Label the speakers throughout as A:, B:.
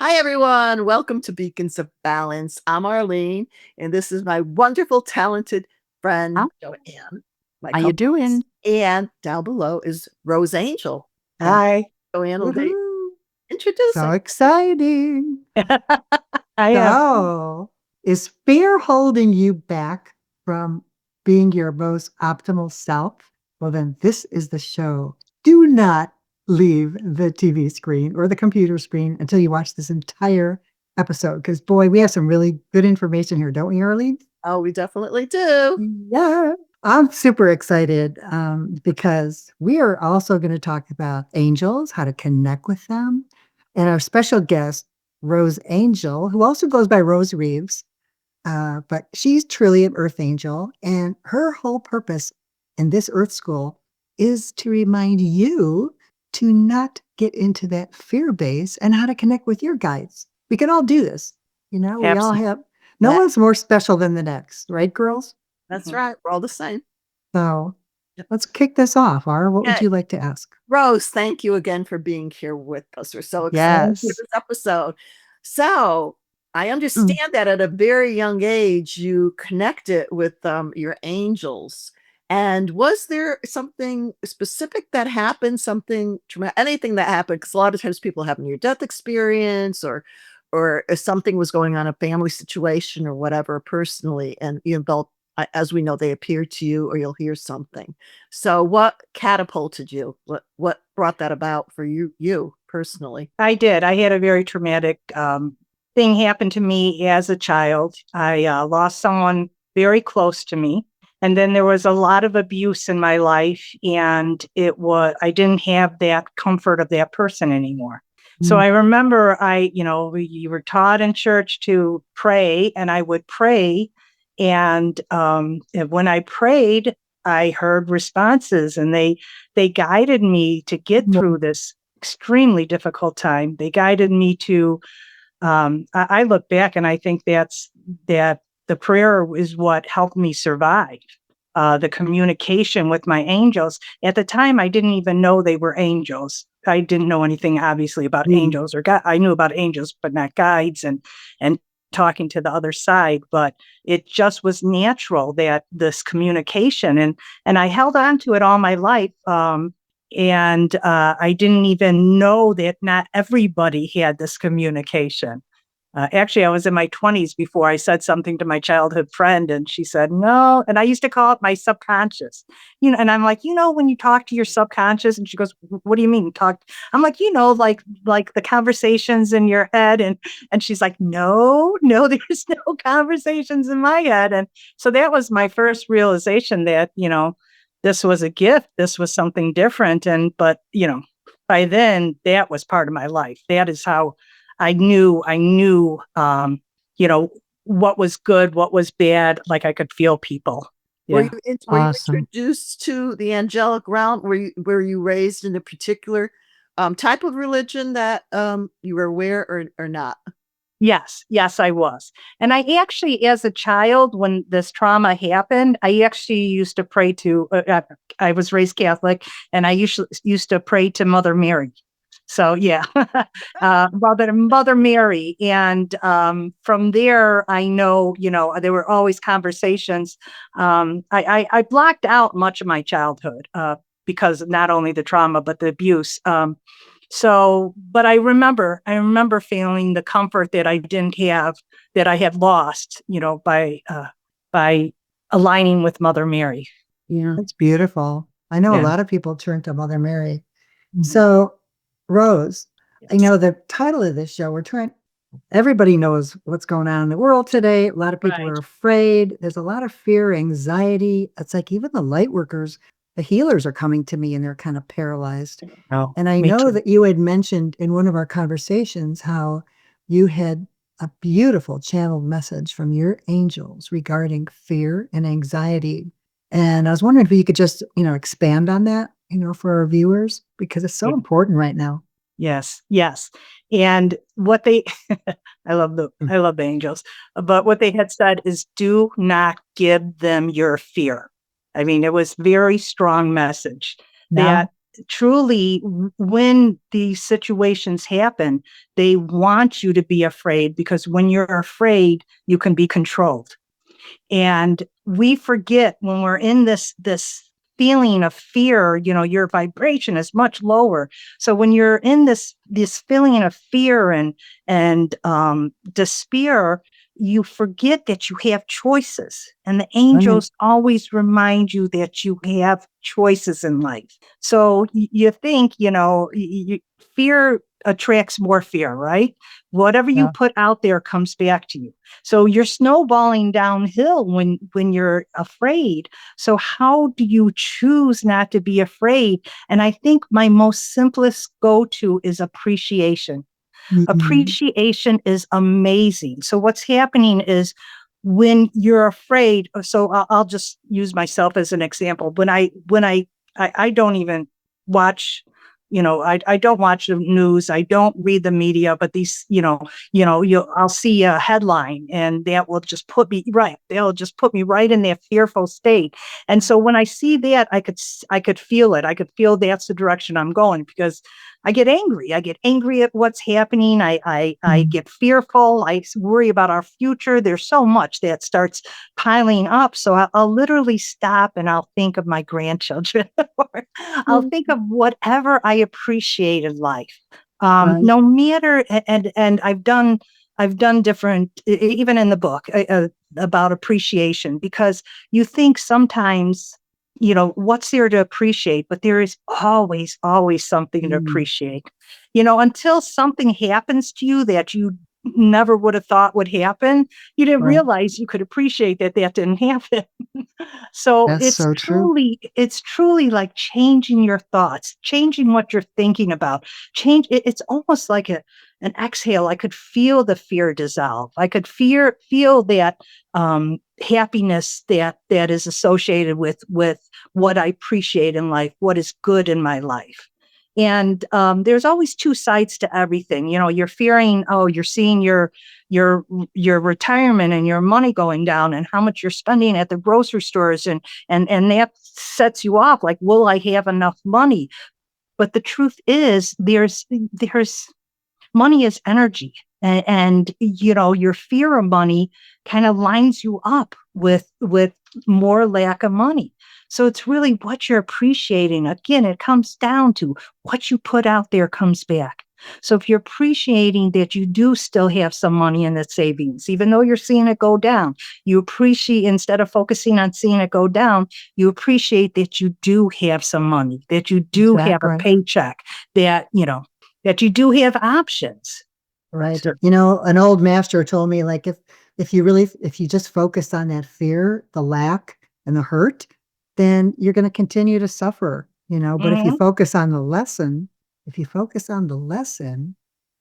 A: Hi, everyone. Welcome to Beacons of Balance. I'm Arlene, and this is my wonderful, talented friend,
B: How
A: Joanne, my
B: how you
A: co-host.
B: doing?
A: And down below is RoseAngel. And
B: Hi.
A: Joanne will be
B: Woohoo. So
A: introducing.
B: exciting.
C: I am.
B: So, is fear holding you back from being your most optimal self? Well, then this is the show. Do not leave the TV screen or the computer screen until you watch this entire episode. Because, boy, we have some really good information here, don't we, Arlene?
A: Oh, we definitely do.
B: Yeah. I'm super excited because we are also going to talk about angels, how to connect with them. And our special guest, Rose Angel, who also goes by Rose Reaves, but she's truly an earth angel. And her whole purpose in this earth school is to remind you to not get into that fear base and how to connect with your guides. We can all do this. We all
C: Absolutely.
B: have, no
A: That,
B: one's more special than the next, right, girls?
A: that's
C: Mhm.
A: right. We're all the same.
B: So
A: Yep.
B: let's kick this off. Ara, what would
A: Okay.
B: you like to ask?
A: Rose, thank you again for being here with us. We're so excited for
B: Yes.
A: this episode. So, I
B: Mm.
A: understand that at a very young age, you connected with your angels. And was there something specific that happened, something traumatic, anything that happened? Because a lot of times people have a near death experience, or if something was going on, a family situation or whatever, personally, and they'll, as we know, they appear to you, or you'll hear something. So what catapulted you? What brought that about for you personally?
C: I did. I had a very traumatic thing happen to me as a child. I lost someone very close to me. And then there was a lot of abuse in my life, and I didn't have that comfort of that person anymore. So
B: Mm.
C: I remember you were taught in church to pray, and I would pray. And when I prayed, I heard responses, and they guided me to get through this extremely difficult time. They guided me to, I look back and I think that the prayer is what helped me survive. The communication with my angels. At the time, I didn't even know they were angels. I didn't know anything, obviously, about
B: Mm.
C: angels or God. I knew about angels, but not guides and talking to the other side. But it just was natural, that this communication, and I held on to it all my life. And I didn't even know that not everybody had this communication. Actually, I was in my 20s before I said something to my childhood friend, and she said, no. And I used to call it my subconscious, and I'm like, when you talk to your subconscious, and she goes, what do you mean talk? I'm like, like the conversations in your head. And she's like, no, there's no conversations in my head. And so that was my first realization that, this was a gift. This was something different. But by then that was part of my life. That is how I knew, you know, what was good, what was bad. Like I could feel people.
A: Were
C: Yeah.
A: you
B: Awesome.
A: introduced to the angelic realm? Were you raised in a particular type of religion that you were aware, or not?
C: Yes, I was. And I actually, as a child, when this trauma happened, I actually used to pray to, I was raised Catholic, and I usually used to pray to Mother Mary. So yeah, Mother Mary. And from there, I know, there were always conversations. I blocked out much of my childhood because of not only the trauma, but the abuse. But I remember feeling the comfort that I didn't have, that I had lost, by aligning with Mother Mary.
A: Yeah.
B: That's beautiful. I know a
C: Yeah.
B: lot of people turn to Mother Mary.
C: Mhm.
B: So, Rose, I
C: Yes.
B: know the title of this show, everybody knows what's going on in the world today. A lot of people
C: Right.
B: are afraid. There's a lot of fear, anxiety. It's like even the light workers, the healers are coming to me and they're kind of paralyzed.
C: Oh,
B: And I
C: me
B: know
C: too.
B: that you had mentioned in one of our conversations how you had a beautiful channeled message from your angels regarding fear and anxiety. And I was wondering if you could just, expand on that, for our viewers, because it's so
C: Yeah.
B: important right now.
C: Yes. And what they,
B: Mm.
C: I love the angels, but what they had said is, do not give them your fear. I mean, it was very strong message that
B: Now,
C: truly, when these situations happen, they want you to be afraid, because when you're afraid, you can be controlled. And we forget, when we're in this feeling of fear, your vibration is much lower. So when you're in this feeling of fear and despair, you forget that you have choices. And the
B: Right.
C: angels always remind you that you have choices in life. So you think, fear attracts more fear, right? Whatever you
B: Yeah.
C: put out there comes back to you. So you're snowballing downhill when you're afraid. So how do you choose not to be afraid? And I think my most simplest go-to is appreciation.
B: Mhm.
C: Appreciation is amazing. So what's happening is, when you're afraid, so I'll just use myself as an example. When I don't even watch, I don't watch the news. I don't read the media, but these, I'll see a headline and that will just put me right. They'll just put me right in that fearful state. And so when I see that, I could feel it. I could feel that's the direction I'm going, because I get angry. I get angry at what's happening. I
B: Mhm.
C: get fearful. I worry about our future. There's so much that starts piling up. So I'll literally stop and I'll think of my grandchildren, or I'll think of whatever I appreciate in life.
B: Right.
C: No matter, and I've done different, even in the book, about appreciation, because you think sometimes, what's there to appreciate? But there is always, always something to
B: Mm.
C: appreciate. Until something happens to you that you never would have thought would happen, you didn't
B: Right.
C: realize you could appreciate that didn't happen. So
B: That's
C: it's
B: so true.
C: truly, it's truly like changing your thoughts, changing what you're thinking about. It's almost like an exhale. I could feel the fear dissolve. I could feel that happiness that is associated with what I appreciate in life, what is good in my life. And there's always two sides to everything. You're fearing, oh, you're seeing your your retirement and your money going down, and how much you're spending at the grocery stores, and that sets you off, like, will I have enough money? But the truth is, there's money is energy. And your fear of money kind of lines you up with more lack of money. So it's really what you're appreciating. Again, it comes down to what you put out there comes back. So if you're appreciating that you do still have some money in the savings, even though you're seeing it go down, you appreciate, instead of focusing on seeing it go down, you appreciate that you do have some money, that you do have a
B: Exactly.
C: paycheck, that you do have options.
B: Right.
C: So,
B: An old master told me, like, if you just focus on that fear, the lack and the hurt, then you're going to continue to suffer, but
C: mhm,
B: if you focus on the lesson,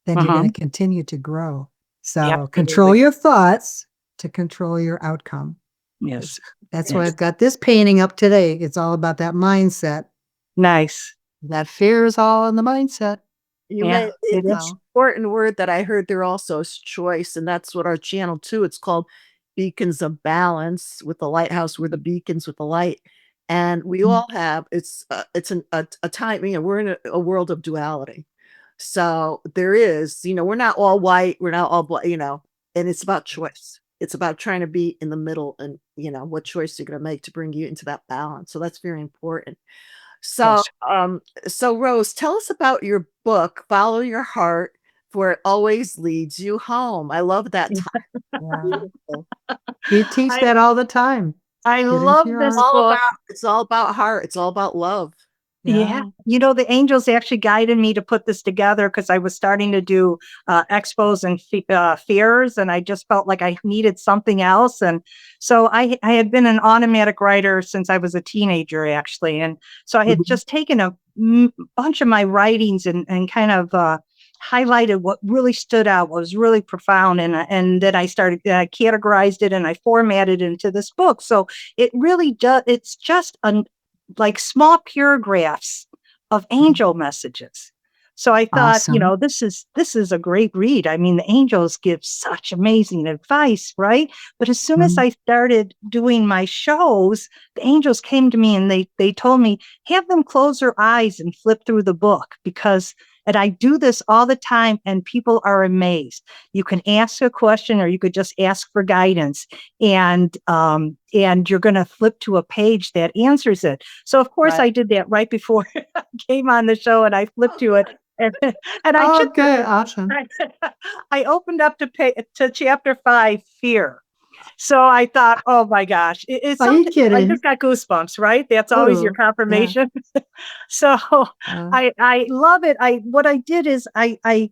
B: then you're going
C: mhm,
B: to continue to grow. So control
C: absolutely.
B: your thoughts to control your outcome.
C: Yes,
B: That's why
C: yes.
B: I've got this painting up today. It's all about that mindset.
C: Nice.
B: That fear is all in the mindset.
A: You
C: Yeah,
A: may
C: it
A: the
C: is.
B: So,
A: important word that I heard there also is choice, and that's what our channel too, it's called Beacons of Balance with the lighthouse, we're the beacons with the light, and we
B: mm,
A: all have it's a time, we're in a world of duality. So, there is, we're not all white, we're not all black, and it's about choice. It's about trying to be in the middle and, what choice you're gonna make to bring you into that balance, so that's very important. So,
C: Yes.
A: Rose, tell us about your book, Follow Your Heart, for it always leads you home. I love that title.
B: yeah.
A: Beautiful.
B: We teach
C: I
B: that all the time.
C: I
B: Get into
C: love
B: your
C: this
B: art.
C: book.
A: It's all about heart. It's all about love.
C: Yeah.
B: Yeah.
C: The angels actually guided me to put this together, because I was starting to do expos and fairs, and I just felt like I needed something else. And so I had been an automatic writer since I was a teenager, actually. And so I had
B: Mhm.
C: just taken a bunch of my writings and kind of highlighted what really stood out, what was really profound. And then I started, categorized it, and I formatted it into this book. So it really does, it's just like small paragraphs of angel messages. So I thought,
B: Awesome.
C: this is a great read. I mean, the angels give such amazing advice, right? But as soon as
B: Mhm.
C: I started doing my shows, the angels came to me and they told me, have them close their eyes and flip through the book, because and I do this all the time and people are amazed. You can ask a question or you could just ask for guidance, and you're going to flip to a page that answers it. So of course
A: Right.
C: I did that right before I came on the show, and I flipped to it. And, and I
B: Oh,
C: just
B: good. Awesome.
C: I, I opened up to chapter 5, fear. So I thought, oh my gosh, it's
B: Are you
C: something I
B: kidding?
C: just got goosebumps, right? That's always your
B: Oh, yeah.
C: confirmation. So
B: Uh,
C: I love it. What I did is I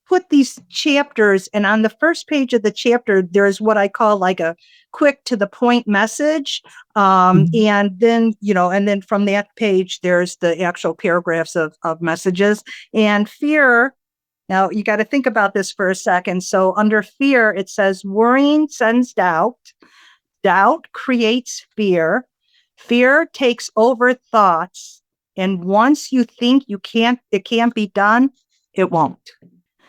C: put these chapters, and on the first page of the chapter, there's what I call like a quick to the point message.
B: mhm.
C: And then from that page, there's the actual paragraphs of messages. And fear, now you got to think about this for a second. So under fear, it says worrying sends doubt. Doubt creates fear. Fear takes over thoughts. And once you think it can't be done, it won't.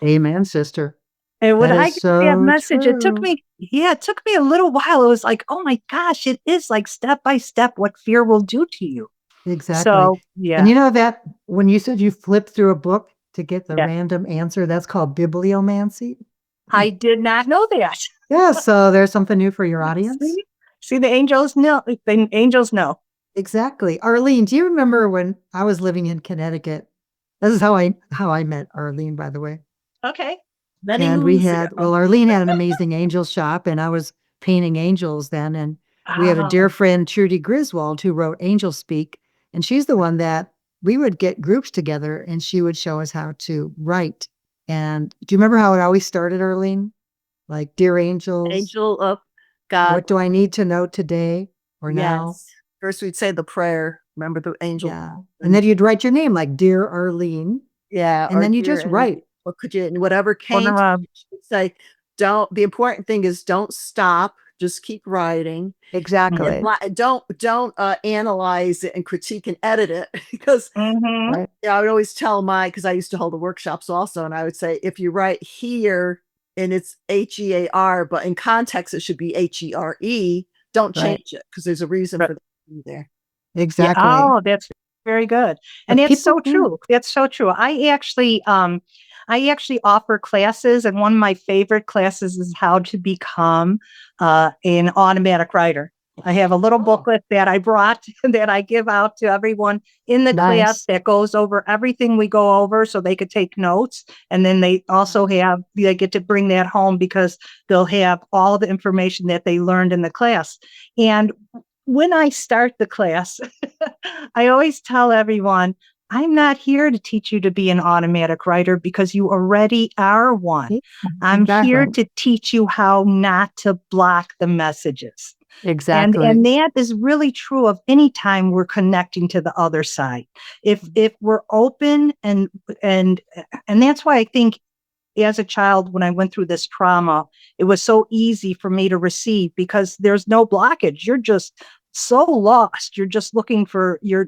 B: Amen, sister.
C: And when
B: That
C: I
B: is
C: got that
B: so
C: message,
B: true.
C: it took me a little while. It was like, oh my gosh, it is like step by step what fear will do to you.
B: Exactly.
C: So
B: And
C: yeah,
B: you know that when you said you flipped through a book to get the
C: yeah.
B: random answer, that's called bibliomancy.
C: I did not know that.
B: Yeah, so there's something new for your audience.
C: See, see, the angels know. The angels know.
B: Exactly. Arlene, do you remember when I was living in Connecticut? This is how I met Arlene, by the way.
C: Okay.
A: Many
B: And we
A: moons ago.
B: had, well, Arlene had an amazing angel shop, and I was painting angels then. And we had a dear
C: Oh,
B: friend, Trudy Griswold, who wrote Angel Speak. And she's the one that we would get groups together and she would show us how to write. And do you remember how it always started, Arlene? Like, Dear Angels,
A: Angel of God.
B: what do I need to know today or now?
A: Yes. First we'd say the prayer. Remember the angel.
B: Yeah. And
A: And
B: then you'd write your name like Dear Arlene,
A: yeah,
B: and
A: or
B: then you
A: dear
B: just
A: angel.
B: write.
A: What could you, and whatever
C: one
A: came
C: of
A: to you, she'd say, don't, the important thing is don't stop. Just keep writing. And
B: Exactly.
A: don't analyze it and critique and edit it because
C: Mm-hmm.
B: Right.
A: I would always tell because I used to hold the workshops also, and I would say if you write here and it's HEAR, but in context it should be HERE, don't
B: Right.
A: change it because there's a reason for that there.
C: Yeah.
B: Exactly.
C: Oh, that's very good. And
B: But
C: that's so
B: people, yeah.
C: true. That's so true. I actually offer classes, and one of my favorite classes is how to become an automatic writer. I have a little
A: Oh,
C: booklet that I brought that I give out to everyone in the class
B: Nice.
C: that goes over everything we go over so they could take notes. And then they get to bring that home because they'll have all the information that they learned in the class. And when I start the class, I always tell everyone, I'm not here to teach you to be an automatic writer because you already are one.
B: Yeah,
C: I'm here
B: exactly.
C: to teach you how not to block the messages. And
B: Exactly.
C: that is really true of any time we're connecting to the other side. If we're open and and that's why I think as a child, when I went through this trauma, it was so easy for me to receive because there's no blockage. You're just so lost. You're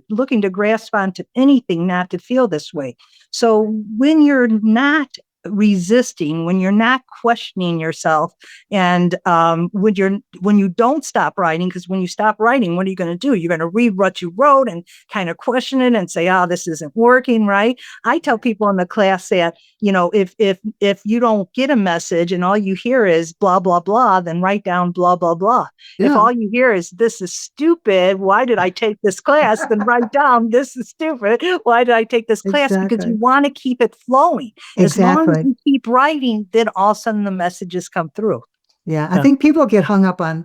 C: looking to grasp onto anything not to feel this way. So when you're not resisting, when you're not questioning yourself, and when you don't stop writing, because when you stop writing, what are you going to do? You're going to read what you wrote and kind of question it and say, oh, this isn't working, right? I tell people in the class that, if you don't get a message and all you hear is blah blah blah, then write down blah blah blah. If
B: Yeah.
C: all you hear is this is stupid, why did I take this class? Then write down this is stupid, why did I take this class? Because you
B: Exactly.
C: want to keep it flowing. As long as
B: Exactly.
C: you keep writing, then all of a sudden the messages come through.
B: Yeah. I
C: Yeah.
B: think people get hung up on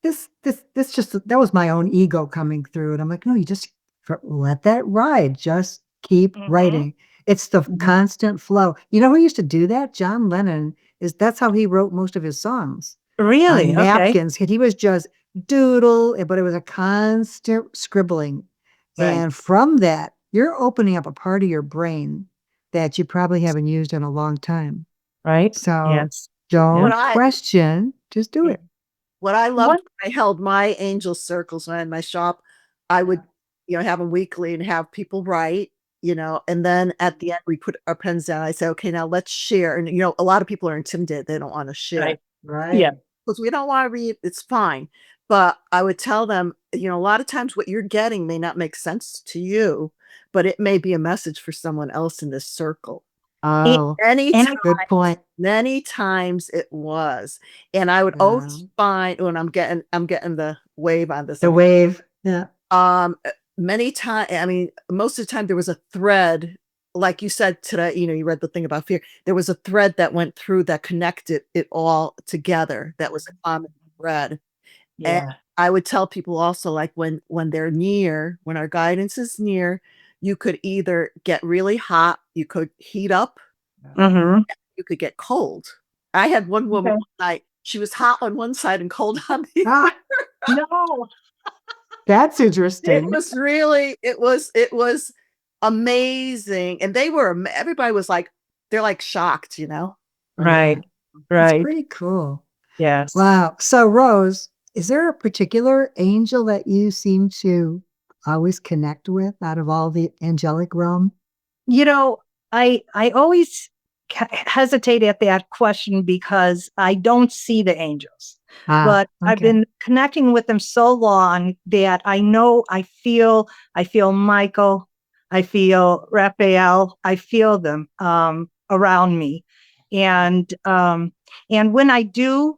B: this just, that was my own ego coming through. And I'm like, no, you just let that ride. Just keep
C: Mm-hmm.
B: writing. It's the
C: Mm-hmm.
B: constant flow. You know who used to do that? John Lennon. That's how he wrote most of his songs on
C: Really? Okay.
B: napkins. He was just doodle, but it was a constant scribbling.
C: Right.
B: And from that, you're opening up a part of your brain that you probably haven't used in a long time.
C: Right.
B: So
C: Yes.
A: what
C: Yes.
B: don't
A: I
B: question, just do it.
A: what I
C: What?
A: loved when I held my angel circles when I had my shop, I would, have them weekly and have people write. and then at the end we put our pens down. I say, okay, now let's share. And a lot of people are intimidated. They don't want to share
C: Right. Yeah.
B: Right.
A: because we don't want to read. It's fine. But I would tell them, a lot of times what you're getting may not make sense to you, but it may be a message for someone else in this circle.
C: And,
B: Oh,
A: Any
C: and
B: good point.
A: Many times it was, and I would
B: Yeah.
A: always find when I'm getting the wave on this.
B: The wave. Yeah.
A: Many times, I mean, most of the time there was a thread, like you said today. You read the thing about fear. There was a thread that went through that connected it all together. That was a common thread, and
C: yeah.
A: I would tell people also, like when they're near, when our guidance is near, you could either get really hot, you could heat up,
C: Mm-hmm.
A: you could get cold. I had one woman
C: Okay.
A: one night, she was hot on one side and cold on the
B: Ah,
C: No.
B: that's
A: it
B: interesting.
A: was really it was amazing, and everybody was like they're, like, shocked.
C: Right.
B: Yeah. That's
C: Right.
B: pretty cool.
C: Yes.
B: Wow. So, Rose, is there a particular angel that you seem to always connect with out of all the angelic realm?
C: You know, I always hesitate at that question because I don't see the angels.
B: Ah,
C: But I've
B: okay.
C: been connecting with them so long that I know I feel Michael, I feel Raphael, I feel them around me. And when I do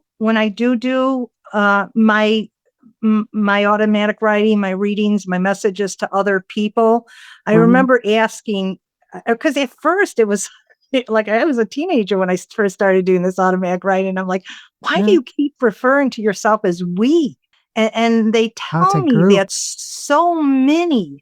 C: my automatic writing, my readings, my messages to other people, I
B: Mhm.
C: remember asking, because at first it was like I was a teenager when I first started doing this automatic writing. I'm like, why do
B: Yeah.
C: you keep referring to yourself as we? And they
B: Oh, it's
C: tell
B: a
C: me
B: group.
C: that so many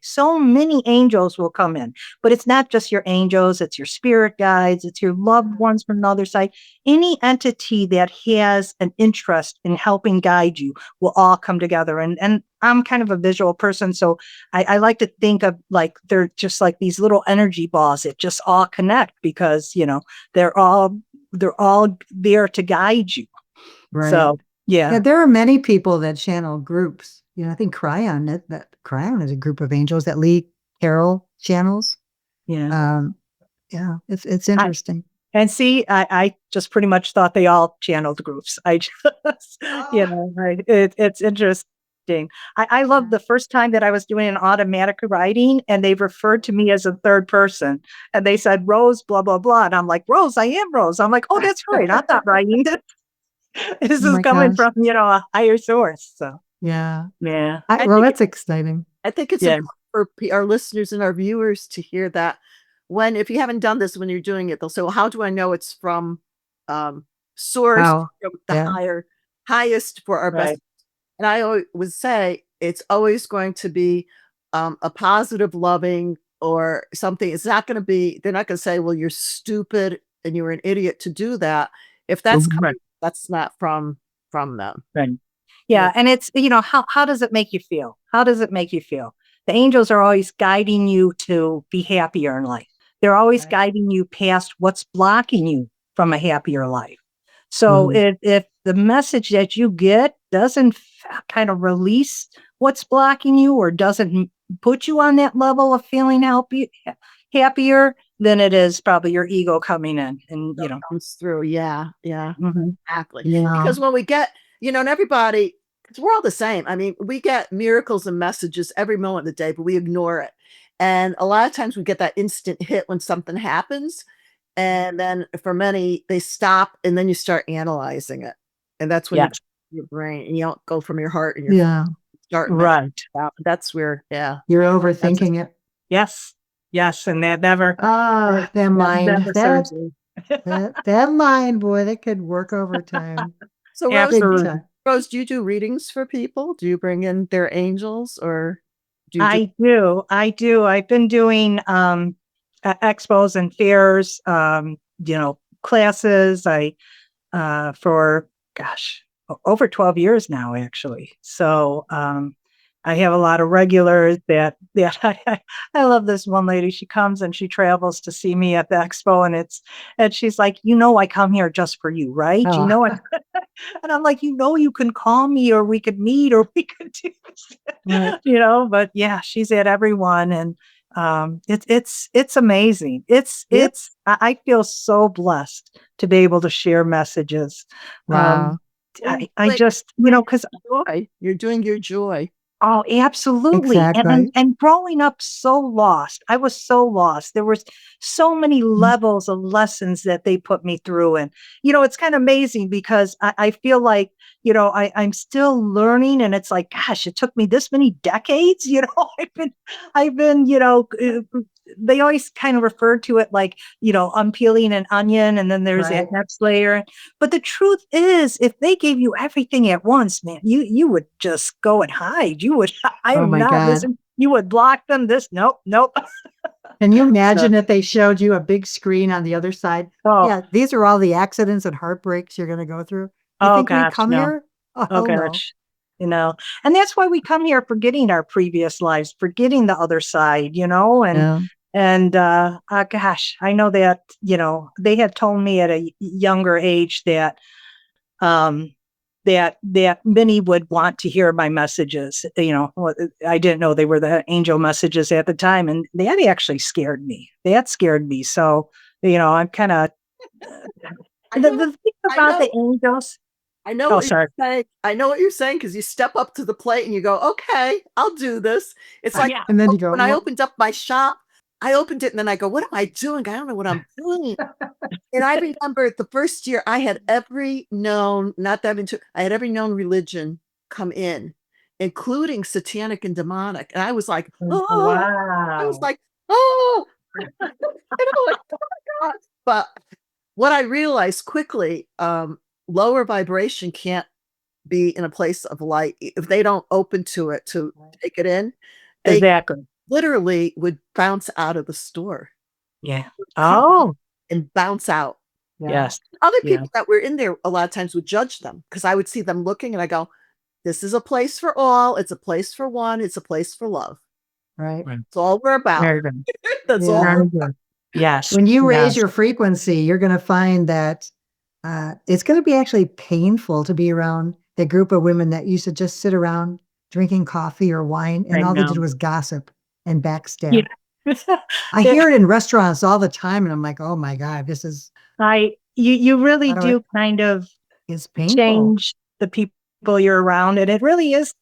C: angels will come in, but it's not just your angels, it's your spirit guides, it's your loved ones from another side. Any entity that has an interest in helping guide you will all come together. And I'm kind of a visual person, so I like to think of like they're just like these little energy balls that just all connect because they're all they're all there to guide you.
B: Right.
C: So yeah,
B: Yeah, there are many people that channel groups. I think that Cryon is a group of angels that Lee Carroll channels.
C: yeah.
B: Um, yeah, it's
C: I,
B: interesting.
C: and see, I just pretty much thought they all channeled groups. I just,
B: Oh,
C: right. It's interesting. I love
B: yeah.
C: the first time that I was doing an automatic writing and they referred to me as a third person and they said, Rose, blah, blah, blah. And I'm like, Rose, I am Rose. I'm like, oh, that's right. I'm not writing this. This
B: Oh
C: is
B: my
C: coming
B: gosh.
C: from, a higher source. So,
B: Yeah.
C: yeah.
A: I
B: Well,
A: think
B: that's exciting.
A: I think it's
C: Yeah.
A: important for our listeners and our viewers to hear that if you haven't done this when you're doing it, they'll say, "Well, how do I know it's from source,
B: Oh,
A: the
B: yeah.
A: highest for our best?"
C: Right.
A: And I always would say it's always going to be a positive, loving, or something. It's not going to be. They're not going to say, "Well, you're stupid and you were an idiot to do that." If that's
B: Mhm.
A: coming, that's not from them.
C: Right.
A: Yeah.
C: Yeah, and it's, how does it make you feel? How does it make you feel? The angels are always guiding you to be happier in life. They're always
B: Right.
C: guiding you past what's blocking you from a happier life. So
B: Mhm.
C: if the message that you get doesn't kind of release what's blocking you or doesn't put you on that level of feeling happier, then it is probably your ego coming in and,
A: Comes through. Yeah. Yeah.
C: mhm.
A: Exactly.
B: Yeah.
A: Because when we get, and everybody, because we're all the same. I mean, we get miracles and messages every moment of the day, but we ignore it. And a lot of times we get that instant hit when something happens. And then for many, they stop and then you start analyzing it. And that's when you
C: Yes,
A: your brain and you don't go from your heart and your
B: Yeah.
A: start
C: right.
A: out. That's where, yeah.
B: You're
C: That's
B: overthinking it.
C: Yes. Yes, and that never
B: Ah, that
C: that
B: mind.
C: never serves
B: That
C: you.
B: that mind, boy, that could work overtime.
A: So
B: Big
C: Absolutely.
B: time.
A: Rose, do you do readings for people? Do you bring in their angels or do you just
C: I do, I do. I've been doing, expos and fairs, classes. For gosh, over 12 years now, actually. So, I have a lot of regulars that I love this one lady. She comes and she travels to see me at the expo, and she's like, I come here just for you, right?
B: Oh,
C: And I'm like, you can call me or we could meet or we could do this,
B: right.
C: but yeah, she's at everyone. It's amazing.
B: Yep.
C: I feel so blessed to be able to share messages. Um,
B: Wow.
A: Well, you're
C: I
A: doing
C: just,
A: doing
C: because
A: your joy. You're doing your joy.
C: oh, absolutely.
B: Exactly.
C: And growing up so lost, I was so lost. There was so many
B: Mhm.
C: levels of lessons that they put me through. And, it's kind of amazing because I feel like, I'm still learning and it's like, gosh, it took me this many decades. I've been, they always kind of refer to it like, unpeeling an onion and then there's
B: Right.
C: that next layer. But the truth is, if they gave you everything at once, man, you would just go and hide. You would, I
B: Oh
C: am
B: my
C: not
B: God.
C: listening. You would block them. This, nope, nope.
B: Can you
C: So,
B: imagine if they showed you a big screen on the other side?
C: oh,
B: Yeah, these are all the accidents and heartbreaks you're gonna go through. You
C: oh
B: think we'd
C: gosh,
B: come
C: no.
B: here? Oh,
C: Oh
B: hell no.
C: gosh, you know, and that's why we come here forgetting our previous lives, forgetting the other side,
B: Yeah.
C: and gosh, I know that, they had told me at a younger age that um, that many would want to hear my messages. I didn't know they were the angel messages at the time, and that actually scared me. That scared me. So, I'm kind of
A: I
C: the
A: know
C: thing
A: I
C: about the
A: know
C: angels.
A: I know
C: Oh,
A: what you're
C: sorry.
A: saying. I know what you're saying because you step up to the plate and you go, "Okay, I'll do this." It's like
C: Yeah.
B: And then you go,
A: when I
B: "Well."
A: opened up my shop, I opened it and then I go, "What am I doing? I don't know what I'm doing." And I remember the first year I had every known, not that into, I had every known religion come in, including satanic and demonic. And I was like, oh, I was
C: Wow.
A: like, oh, like, oh my God. But what I realized quickly, lower vibration can't be in a place of light. If they don't open to it to take it in, they
C: Exactly.
A: literally would bounce out of the store.
C: Yeah.
A: Come
C: Oh,
A: and bounce out.
B: Yeah.
C: yes.
A: Other
C: Yeah.
A: people that were in there a lot of times would judge them because I would see them looking and I go, "This is a place for all. It's a place for one. It's a place for love.
B: Right.
C: Right.
A: That's all we're about."
C: Very good.
A: That's all
B: Yeah.
A: we're
C: Very good. Yes.
B: When you raise
C: Yes.
B: your frequency, you're gonna find that, it's gonna be actually painful to be around the group of women that used to just sit around drinking coffee or wine, and
C: I
B: all they
C: know.
B: did was gossip and
C: Yeah.
B: backstab. I hear it in restaurants all the time, and I'm like, "Oh my god, this is
C: You really
B: how do I."
C: do kind of
B: It's painful.
C: change the people you're around, and it really is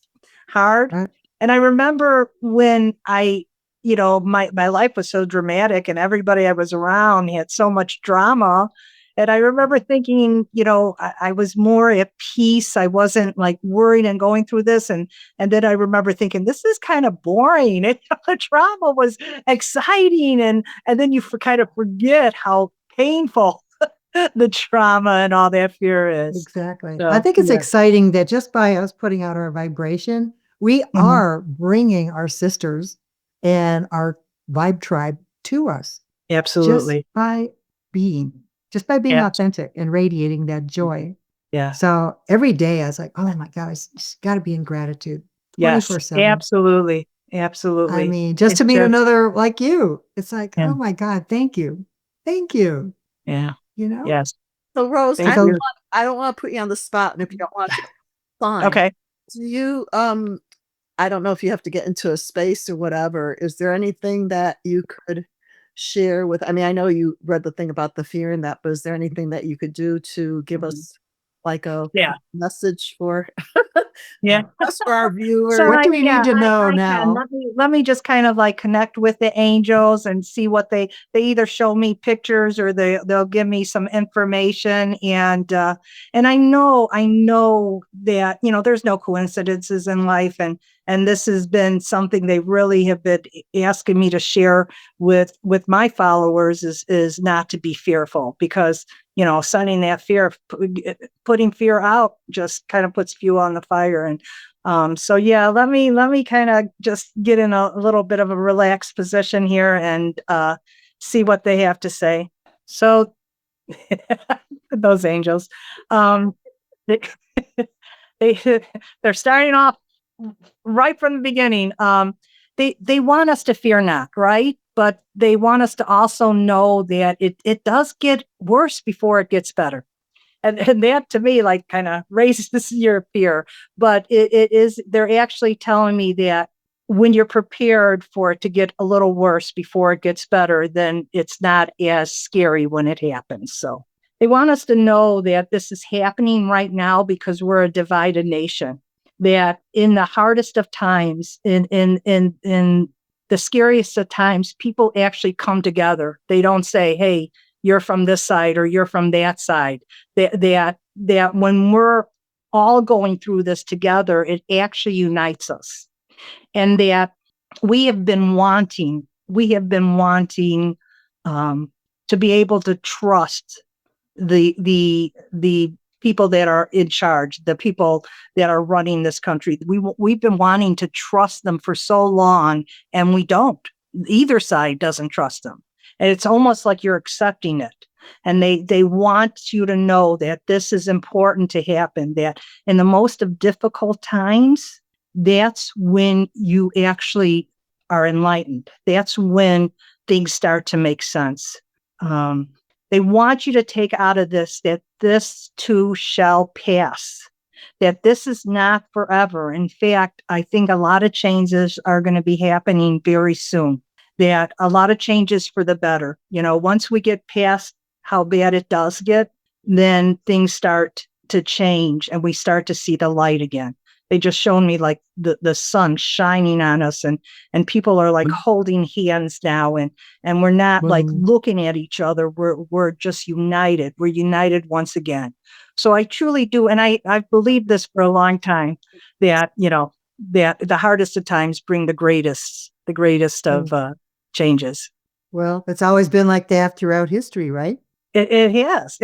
C: hard.
B: Right?
C: And I remember when my life was so dramatic and everybody I was around had so much drama. And I remember thinking, I was more at peace. I wasn't like worried and going through this. And then I remember thinking, this is kind of boring. And the drama was exciting. And then you kind of forget how painful the trauma and all that fear is.
B: Exactly. I
C: So,
B: think it's
C: yeah.
B: exciting that just by us putting out our vibration, we
C: Mhm.
B: are bringing our sisters and our vibe tribe to us just
C: Absolutely.
B: by being, just by being
C: Yes.
B: authentic and radiating that joy.
C: Yeah.
B: So every day I was like, oh my God, I just got to be in gratitude
C: Yes.
B: 24/7.
C: Absolutely.
B: I
C: Absolutely.
B: mean, just to
C: It's
B: meet
C: just,
B: another like you, it's like,
C: yeah.
B: oh my God, thank you. Thank you.
C: Yeah.
B: You know,
C: Yes.
A: So Rose,
B: it's like
C: Thank
B: a,
C: you.
A: I don't want to put you on the spot, and if you don't want to, fine.
C: Okay.
A: Do you I don't know if you have to get into a space or whatever. Is there anything that you could share with, I mean, I know you read the thing about the fear in that, but is there anything that you could do to give us like a
C: Yeah.
A: message for
C: Yeah.
A: us, for our
C: So
A: viewers?
B: what do we need to know
C: I can
B: now?
C: let me just kind of like connect with the angels and see what they either show me pictures or they'll give me some information and I know that there's no coincidences in life and this has been something they really have been asking me to share with my followers is not to be fearful because sending that fear putting fear out just kind of puts fuel on the fire and so yeah, let me kind of just get in a little bit of a relaxed position here and see what they have to say. So those angels, um, they, they they're starting off right from the beginning. They want us to fear not, right? But they want us to also know that it does get worse before it gets better and that to me like kind of raises your fear but it is they're actually telling me that when you're prepared for it to get a little worse before it gets better, then it's not as scary when it happens. So they want us to know that this is happening right now because we're a divided nation. That in the hardest of times, in the scariest of times, people actually come together. They don't say, "Hey, you're from this side or you're from that side." That when we're all going through this together, it actually unites us. And that we have been wanting to be able to trust the people that are in charge, the people that are running this country. We've been wanting to trust them for so long, and we don't. Either side doesn't trust them, and it's almost like you're accepting it. And they want you to know that this is important to happen. That in the most of difficult times, that's when you actually are enlightened. That's when things start to make sense. They want you to take out of this that this too shall pass, that this is not forever. In fact, I think a lot of changes are going to be happening very soon, that a lot of changes for the better. Once we get past how bad it does get, then things start to change and we start to see the light again. They just showed me like the sun shining on us, and people are like holding hands now, and we're not like looking at each other. We're just united. We're united once again. So I truly do, and I've believed this for a long time, that that the hardest of times bring the greatest of changes.
B: Well, it's always been like that throughout history, right?
C: It has,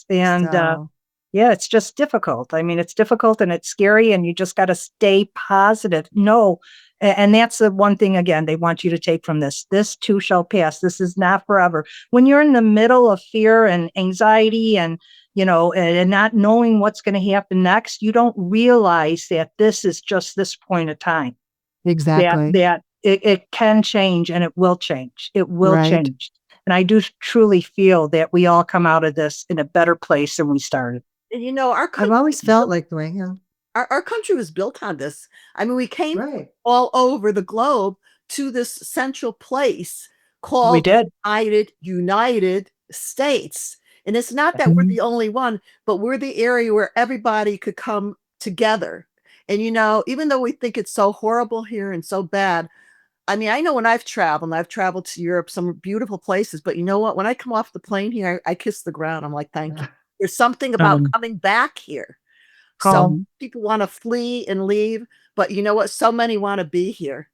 C: and
B: So,
C: yeah, it's just difficult. I mean, it's difficult and it's scary, and you just got to stay positive. No, and that's the one thing, again, they want you to take from this. This too shall pass. This is not forever. When you're in the middle of fear and anxiety and, and not knowing what's going to happen next, you don't realize that this is just this point of time.
B: exactly.
C: That it can change, and it will change. It will
B: Right.
C: change. And I do truly feel that we all come out of this in a better place than we started.
A: And our
B: I've
A: country,
B: always felt like the way, yeah.
A: our country was built on this. I mean, we came from
B: Right.
A: all over the globe to this central place
C: We
A: called
C: did.
A: United States. And it's not that we're the only one, but we're the area where everybody could come together. And even though we think it's so horrible here and so bad, I mean, I know when I've traveled to Europe, some beautiful places, but you know what? When I come off the plane here, I kiss the ground. I'm like, thank you. There's something about coming back here. So
C: Home.
A: people want to flee and leave, but you know what? So many want to be here.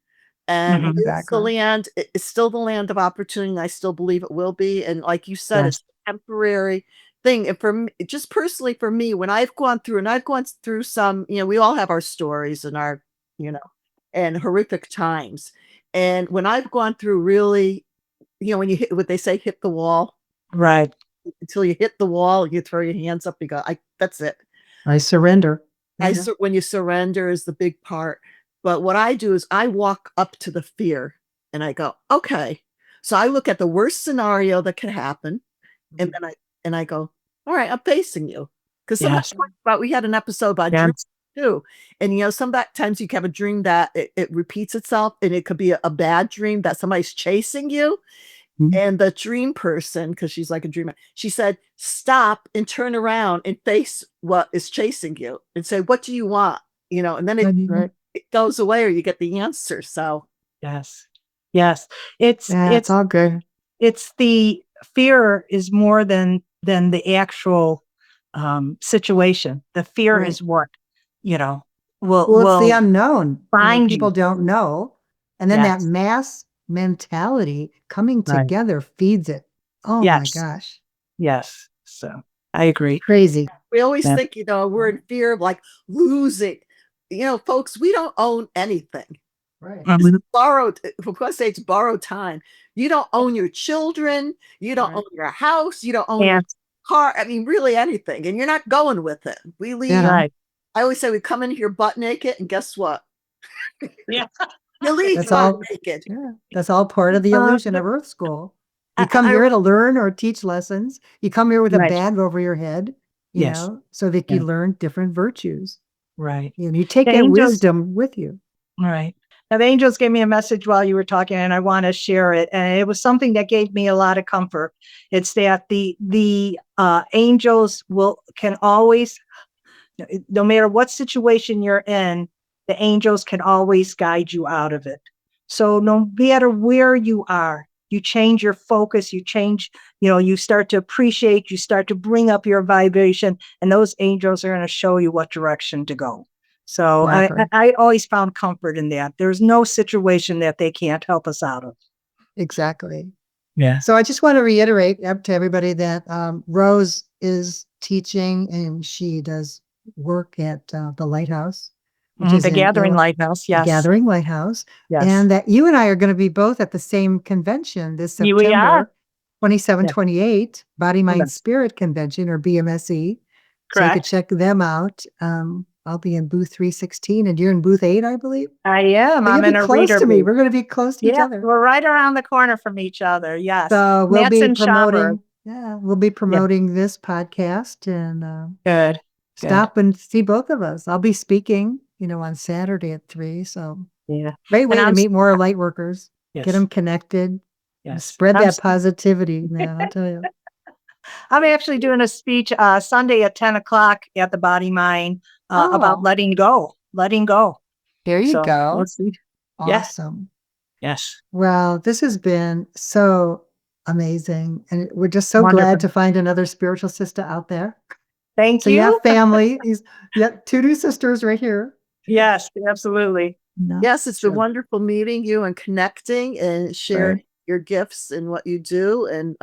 A: And it's the
B: Exactly.
A: land, it's still the land of opportunity. And I still believe it will be. And like you said, it's
C: Yes.
A: a temporary thing. And for me, just personally for me, when I've gone through some, we all have our stories and our, you know, and horrific times. And when I've gone through really, when you hit what they say, hit the wall,
C: Right.
A: until you hit the wall, you throw your hands up, you go, that's it.
B: I surrender.
A: When you surrender is the big part. But what I do is I walk up to the fear and I go, okay. So I look at the worst scenario that could happen, and then I go, all right, I'm facing you. Because sometimes
C: Yes.
A: we had an episode about dreams
C: Yes.
A: too. And sometimes you can have a dream that it repeats itself, and it could be a bad dream that somebody's chasing you. And the dream person, because she's like a dreamer, she said, stop and turn around and face what is chasing you and say, what do you want? And then
B: Right.
A: it goes away or you get the answer. So
C: Yes. Yes. It's
B: Yeah, it's
C: it's
B: all good.
C: it's the fear is more than the actual situation. The fear
B: Right.
C: is what, you know, will
B: Well, it's the
C: will
B: unknown.
C: find
B: People
C: you.
B: don't know. And then that
C: Yes.
B: mass mentality coming
C: Right.
B: together feeds it. Oh my
C: Yes.
B: gosh.
C: Yes. So I agree.
B: Crazy.
A: we always
C: Yeah.
A: think, we're in fear of like losing. Folks, we don't own anything.
B: Right.
A: This is
C: Mhm.
A: borrowed, for God's sake, it's borrowed time. You don't own your children. You don't
B: Right.
A: own your house. You don't own your
C: And
A: car. I mean, really anything. And you're not going with it. We
B: You
A: leave.
B: know,
C: right.
A: I always say we come in here butt naked, and guess what?
C: Yeah.
A: You leave
B: that's
A: butt
B: all.
A: naked.
B: Yeah. That's all part of the illusion of Earth School. You come
A: I
B: here to learn or teach lessons. You come here with a
C: Right.
B: bag over your head,
C: Yes.
B: so that
C: Yeah.
B: you learn different virtues.
C: Right.
B: You take
C: The
B: that
C: angels.
B: wisdom with you.
C: Right. Now, the angels gave me a message while you were talking, and I want to share it. And it was something that gave me a lot of comfort. It's that the angels can always, no matter what situation you're in, the angels can always guide you out of it. So no matter where you are, you change your focus, you change, you start to appreciate, you start to bring up your vibration, and those angels are going to show you what direction to go. So
B: Exactly.
C: I always found comfort in that. There's no situation that they can't help us out of.
B: Exactly.
C: Yeah.
B: So I just want to reiterate to everybody that Rose is teaching and she does work at the Lighthouse, which is
C: The
B: in
C: Gathering Lighthouse. Yes.
B: Gathering Lighthouse.
C: Yes.
B: And that you and I are going to be both at the same convention this
C: We are.
B: September, 27,
C: Yeah.
B: 28, Body, Mind,
C: Yes.
B: Spirit Convention, or BMSE. So you could
C: Correct.
B: check them out. I'll be in booth 316 and you're in booth 8, I believe.
C: I am.
B: So
C: I'm
B: you'll
C: in
B: be
C: a
B: close
C: reader
B: to me.
C: booth.
B: We're going to be close to each
C: Yeah,
B: other.
C: we're right around the corner from each other. Yes.
B: So we'll
C: That's
B: be
C: in
B: promoting.
C: Schaumburg.
B: Yeah, we'll be promoting this podcast and
C: Good.
B: stop and see both of us. I'll be speaking, on Saturday at 3. So
C: Yeah.
B: great way
C: And
B: to
C: I'm
B: meet more light workers,
C: yes.
B: get them connected, and
C: Yes.
B: spread
C: I'm
B: that positivity, man. I'll tell you.
C: I'm actually doing a speech Sunday at 10 o'clock at the Body Mind about
B: Oh.
C: letting go. Letting go.
B: There you
C: So
B: go.
C: we'll see.
B: Awesome.
C: Yes.
B: Well, this has been so amazing. And we're just so
C: Wonderful.
B: glad to find another spiritual sister out there.
C: Thank
B: So
C: you.
B: you have family. You got 2 new sisters right here.
C: Yes, absolutely.
B: No,
A: Yes, it's been
C: Sure.
A: wonderful meeting you and connecting and sharing your gifts and what you do and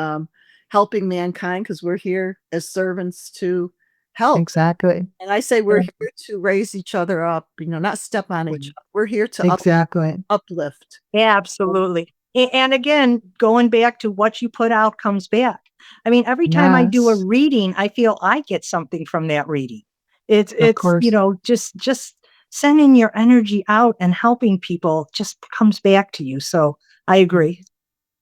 A: helping mankind because we're here as servants to help.
B: exactly.
A: And I say we're here to raise each other up, not step on each other. We're here to
B: Exactly.
A: uplift.
C: Absolutely. And again, going back to what you put out comes back. I mean, every time I do a
B: Yes.
C: reading, I feel I get something from that reading. It's
B: course.
C: just sending your energy out and helping people just comes back to you. So I agree.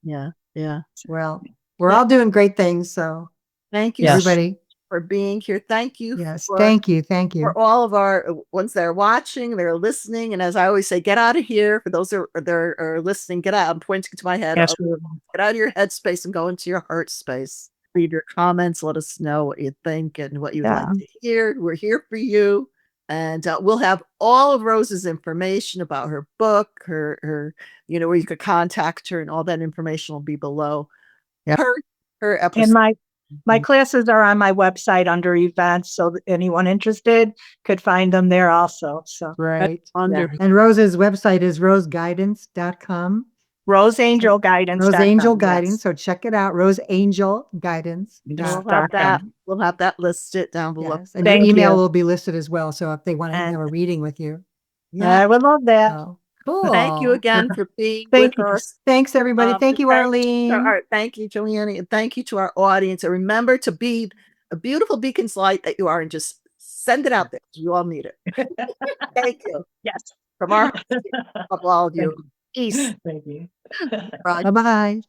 A: Yeah. Yeah.
B: Well, we're all doing great things. So
A: Thank you
C: Yes.
B: everybody.
A: for being here. Thank you
B: Yes.
A: for
B: Thank you. Thank you.
A: for all of our ones that are watching, they're listening. And as I always say, get out of here. For those that are listening, get out. I'm pointing to my head.
C: Absolutely.
A: Get out of your head space and go into your heart space. Read your comments. Let us know what you think and what you'd like to hear. We're here for you. And we'll have all of Rose's information about her book, her, where you could contact her, and all that information will be below her episode.
C: And my classes are on my website under events, so that anyone interested could find them there also. So
B: Right.
A: Wonderful.
B: And Rose's website is roseguidance.com.
C: RoseAngel Guidance.
B: RoseAngel Guidance. So check it out. RoseAngel Guidance.
A: We'll have that listed down below.
B: Yes. And
C: Thank
B: your email
C: you.
B: will be listed as well. So if they want to
C: And
B: have a reading with you.
C: I would love that.
B: Oh, cool.
A: Thank you again for being
C: Thank
A: with
C: you.
A: us.
B: Thanks, everybody. Thank you, Arlene.
A: Thank you, Joanne, and thank you to our audience. And remember to be a beautiful beacon's light that you are, and just send it out there. You all need it. Thank you.
C: Yes.
A: From our of all of you. Peace.
C: Thank you.
A: Bye.
B: Bye-bye.